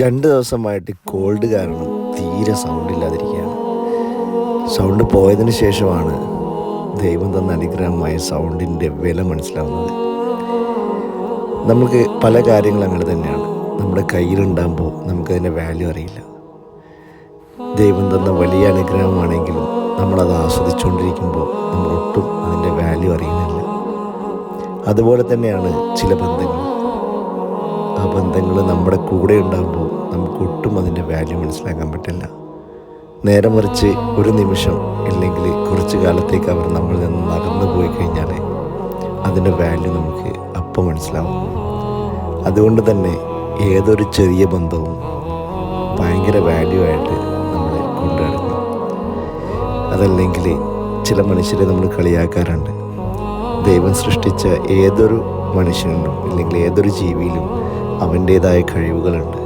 2 ദിവസമായിട്ട് കോൾഡ് കാരണം തീരെ സൗണ്ടില്ലാതിരിക്കുകയാണ്. സൗണ്ട് പോയതിന് ശേഷമാണ് ദൈവം തന്ന അനുഗ്രഹമായ സൗണ്ടിൻ്റെ വില മനസ്സിലാവുന്നത്. നമുക്ക് പല കാര്യങ്ങളും അങ്ങനെ തന്നെയാണ്. നമ്മുടെ കയ്യിലുണ്ടാകുമ്പോൾ നമുക്കതിൻ്റെ വാല്യൂ അറിയില്ല. ദൈവം തന്ന വലിയ അനുഗ്രഹമാണെങ്കിലും നമ്മളത് ആസ്വദിച്ചുകൊണ്ടിരിക്കുമ്പോൾ നമ്മളൊട്ടും അതിൻ്റെ വാല്യൂ അറിയുന്നില്ല. അതുപോലെ തന്നെയാണ് ചില ബന്ധങ്ങൾ. ആ ബന്ധങ്ങൾ നമ്മുടെ കൂടെ ഉണ്ടാകുമ്പോൾ നമുക്കൊട്ടും അതിൻ്റെ വാല്യൂ മനസ്സിലാക്കാൻ പറ്റില്ല. നേരെ മറിച്ച് ഒരു നിമിഷം അല്ലെങ്കിൽ കുറച്ച് കാലത്തേക്ക് അവർ നമ്മളിൽ നിന്ന് മറന്നു പോയി കഴിഞ്ഞാൽ അതിൻ്റെ വാല്യൂ നമുക്ക് അപ്പം മനസ്സിലാവും. അതുകൊണ്ട് തന്നെ ഏതൊരു ചെറിയ ബന്ധവും ഭയങ്കര വാല്യൂ ആയിട്ട് നമ്മൾ കൊണ്ടു നടക്കണം. അതല്ലെങ്കിൽ ചില മനുഷ്യരെ നമ്മൾ കളിയാക്കാറുണ്ട്. ദൈവം സൃഷ്ടിച്ച ഏതൊരു മനുഷ്യനും അല്ലെങ്കിൽ ഏതൊരു ജീവിയിലും അവൻ്റേതായ കഴിവുകളുണ്ട്.